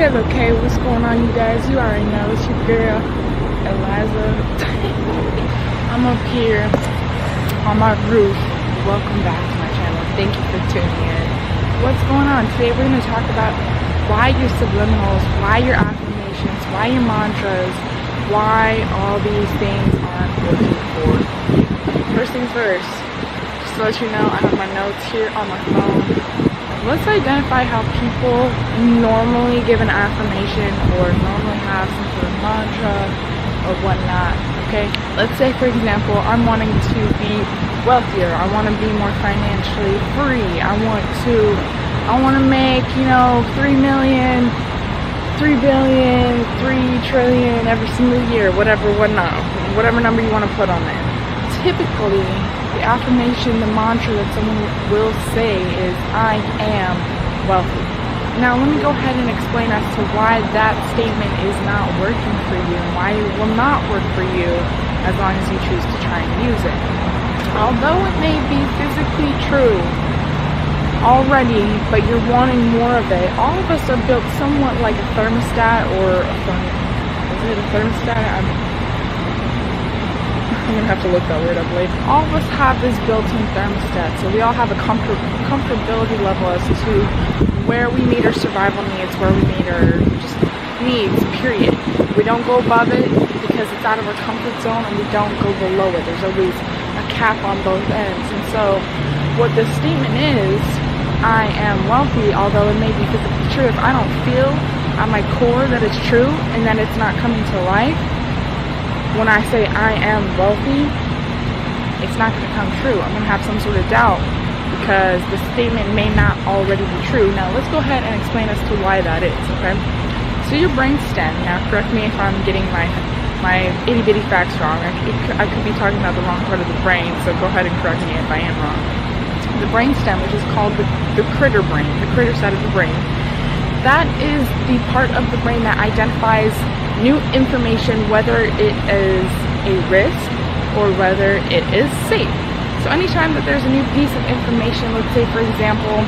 Okay, what's going on, you guys? You already know it's your girl, Eliza. I'm up here on my roof. Welcome back to my channel. Thank you for tuning in. What's going on? Today we're going to talk about why your subliminals, why your affirmations, why your mantras, why all these things aren't working for you. First things first, just to let you know, I have my notes here on my phone. Let's identify how people normally give an affirmation or normally have some sort of mantra or whatnot, okay? Let's say, for example, I'm wanting to be wealthier. I want to be more financially free. I want to make, 3 million, 3 billion, 3 trillion every single year, whatever number you want to put on there. Typically, the affirmation, the mantra that someone will say is, I am wealthy. Now, let me go ahead and explain as to why that statement is not working for you and why it will not work for you as long as you choose to try and use it. Although it may be physically true already, but you're wanting more of it, all of us are built somewhat like a thermostat or is it a thermostat? I'm going to have to look that word up later. All of us have this built-in thermostat, so we all have a comfortability level as to where we meet our survival needs, where we meet our just needs, period. We don't go above it because it's out of our comfort zone, and we don't go below it. There's always a cap on both ends. And so what the statement is, I am wealthy, although it may be physically true, if I don't feel at my core that it's true and that it's not coming to life, when I say I am wealthy, it's not going to come true. I'm going to have some sort of doubt because the statement may not already be true. Now, let's go ahead and explain as to why that is, okay? So your brainstem, now correct me if I'm getting my itty-bitty facts wrong. I could be talking about the wrong part of the brain, so go ahead and correct me if I am wrong. The brainstem, which is called the critter brain, the critter side of the brain, that is the part of the brain that identifies new information, whether it is a risk or whether it is safe. So anytime that there's a new piece of information, let's say for example,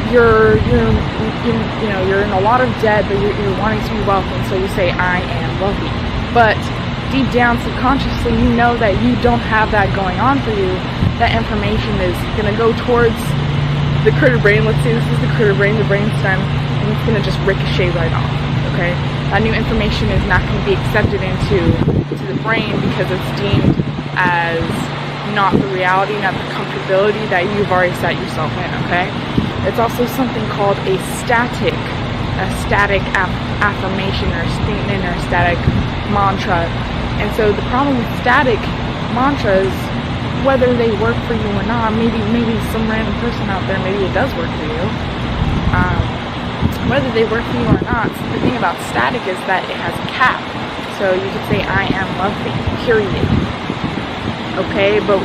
you're in a lot of debt, but you're wanting to be wealthy, and so you say I am wealthy. But deep down, subconsciously, you know that you don't have that going on for you. That information is going to go towards the critter brain. Let's say this is the critter brain, the brainstem, and it's going to just ricochet right off. Okay, that new information is not going to be accepted into the brain because it's deemed as not the reality, not the comfortability that you've already set yourself in. Okay, it's also something called a static affirmation or statement or static mantra. And so the problem with static mantras, whether they work for you or not, maybe some random person out there, maybe it does work for you. Whether they work for you or not, the thing about static is that it has a cap. So you could say, I am wealthy, period. Okay, but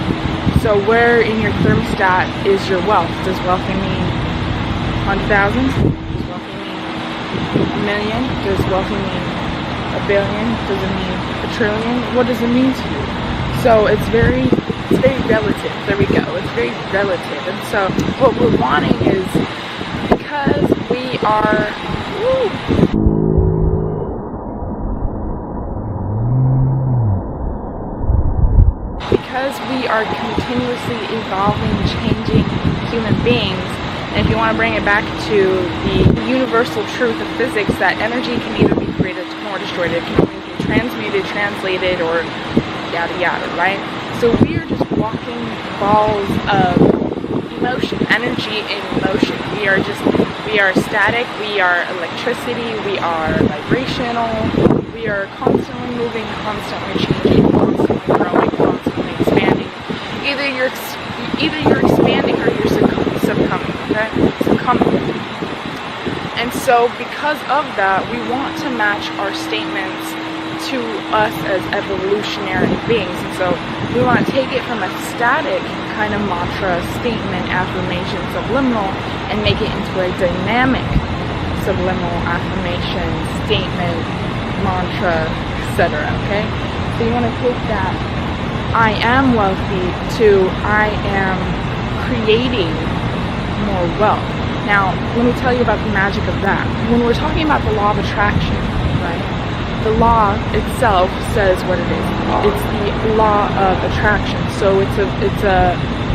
so where in your thermostat is your wealth? Does wealthy mean 100,000? Does wealthy mean a million? Does wealthy mean a billion? Does it mean a trillion? What does it mean to you? So it's very relative. There we go. It's very relative. And so what we're wanting is, because we are continuously evolving, changing human beings, and if you want to bring it back to the universal truth of physics, that energy can either be created or destroyed. It can only be transmuted, translated, or yada yada, right? So we are just walking balls of emotion, energy in motion. We are static, we are electricity, we are vibrational, we are constantly moving, constantly changing, constantly growing, constantly expanding. Either you're expanding or you're succumbing, okay? Succumbing. And so because of that, we want to match our statements to us as evolutionary beings. And so we want to take it from a static kind of mantra, statement, affirmation, subliminal, and make it into a dynamic subliminal affirmation, statement, mantra, etc. Okay? So you want to take that I am wealthy to I am creating more wealth. Now, let me tell you about the magic of that. When we're talking about the law of attraction, right? The law itself says what it is. It's the law of attraction. So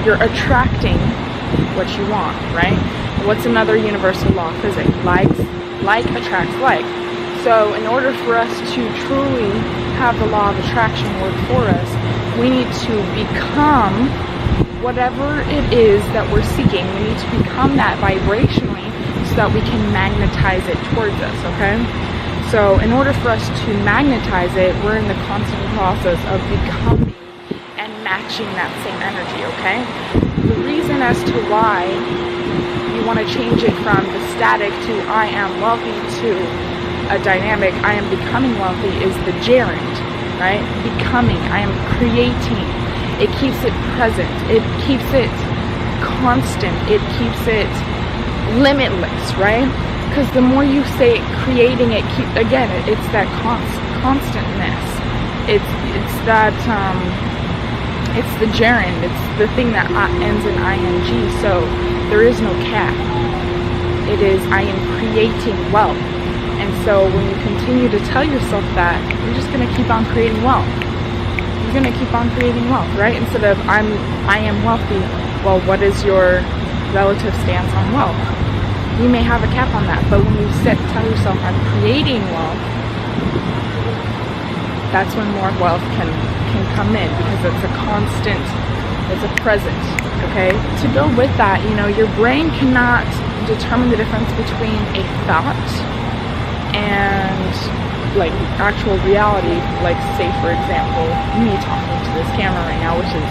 you're attracting what you want, right? What's another universal law of physics? Like attracts like. So in order for us to truly have the law of attraction work for us, we need to become whatever it is that we're seeking. We need to become that vibrationally so that we can magnetize it towards us, okay? So in order for us to magnetize it, we're in the constant process of becoming and matching that same energy, okay? The reason as to why you want to change it from the static to I am wealthy to a dynamic I am becoming wealthy is the gerund, right? Becoming, I am creating. It keeps it present. It keeps it constant. It keeps it limitless, right? Because the more you say creating, it's that constantness. It's that it's the gerund. It's the thing that ends in ing. So there is no cap. It is I am creating wealth. And so when you continue to tell yourself that, you're just going to keep on creating wealth. You're going to keep on creating wealth, right? Instead of I am wealthy. Well, what is your relative stance on wealth? You may have a cap on that, but when you tell yourself I'm creating wealth, that's when more wealth can come in, because it's a constant, it's a present, okay? To go with that, your brain cannot determine the difference between a thought and like actual reality. Like, say for example, me talking to this camera right now, which is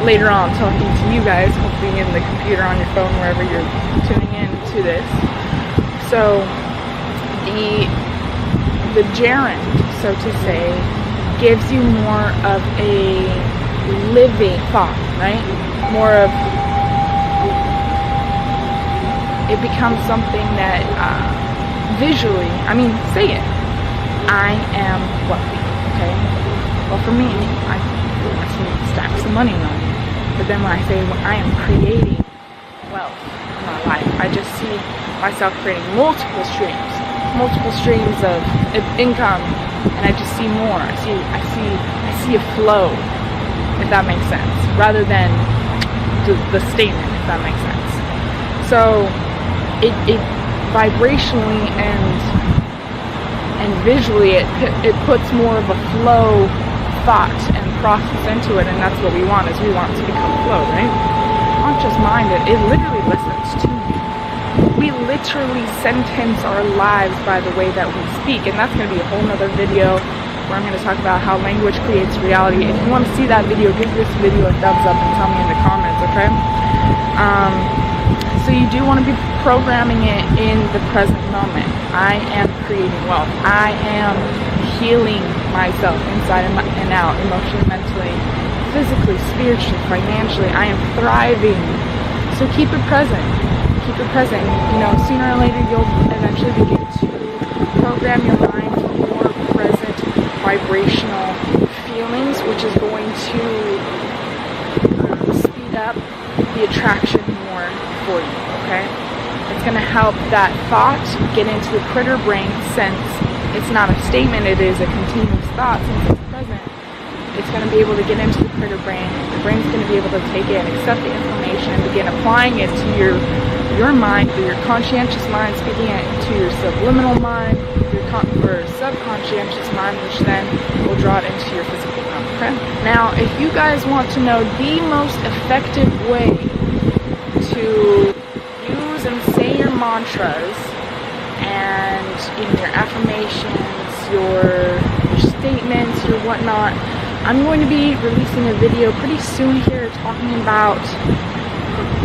later on talking to you guys, hopefully in the computer, on your phone, wherever you're tuning in to this. So the gerund, so to say, gives you more of a living thought, right? More of, it becomes something that visually, say it. I am wealthy, okay? Well, for me, I see stacks of money on me. But then when I say I am creating wealth in my life, I just see myself creating multiple streams of income, and I just see more. I see a flow, if that makes sense, rather than the statement, if that makes sense. So it vibrationally and visually it puts more of a flow thought and process into it, and that's what we want. Is we want to become flow, right? Conscious mind, it literally listens to you. We literally sentence our lives by the way that we speak, and that's going to be a whole nother video where I'm going to talk about how language creates reality. If you want to see that video, give this video a thumbs up and tell me in the comments, okay? So you do want to be programming it in the present moment. I am creating wealth. I am healing myself inside and out, emotionally, mentally, physically, spiritually, financially. I am thriving. So keep it present. Keep it present. Sooner or later you'll eventually begin to program your mind for more present vibrational feelings, which is going to speed up the attraction more for you, okay? It's going to help that thought get into the critter brain, since it's not a statement, it is a continuous thought. Since it's present, it's going to be able to get into the critter brain. The brain's going to be able to take it and accept the information and begin applying it to your mind, through your conscientious mind, speaking it to your subliminal mind, your subconscious mind, which then will draw it into your physical realm, okay? Now, if you guys want to know the most effective way to use and say your mantras and your affirmations, your statements, your whatnot, I'm going to be releasing a video pretty soon here talking about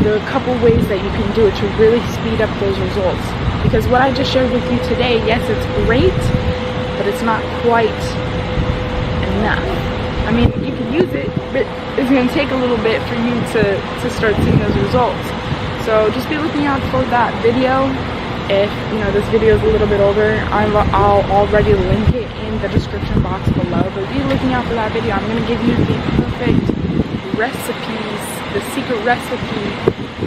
the couple ways that you can do it to really speed up those results. Because what I just shared with you today, yes, it's great, but it's not quite enough. You can use it, but it's going to take a little bit for you to start seeing those results. So just be looking out for that video. If this video is a little bit older, I'll already link it in the description box below. But be looking out for that video. I'm going to give you the perfect recipes, the secret recipe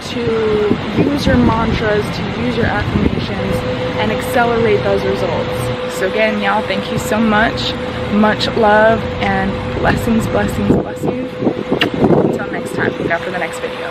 to use your mantras, to use your affirmations, and accelerate those results. So again, y'all, thank you so much. Much love and blessings, blessings, blessings. Until next time, look out for the next video.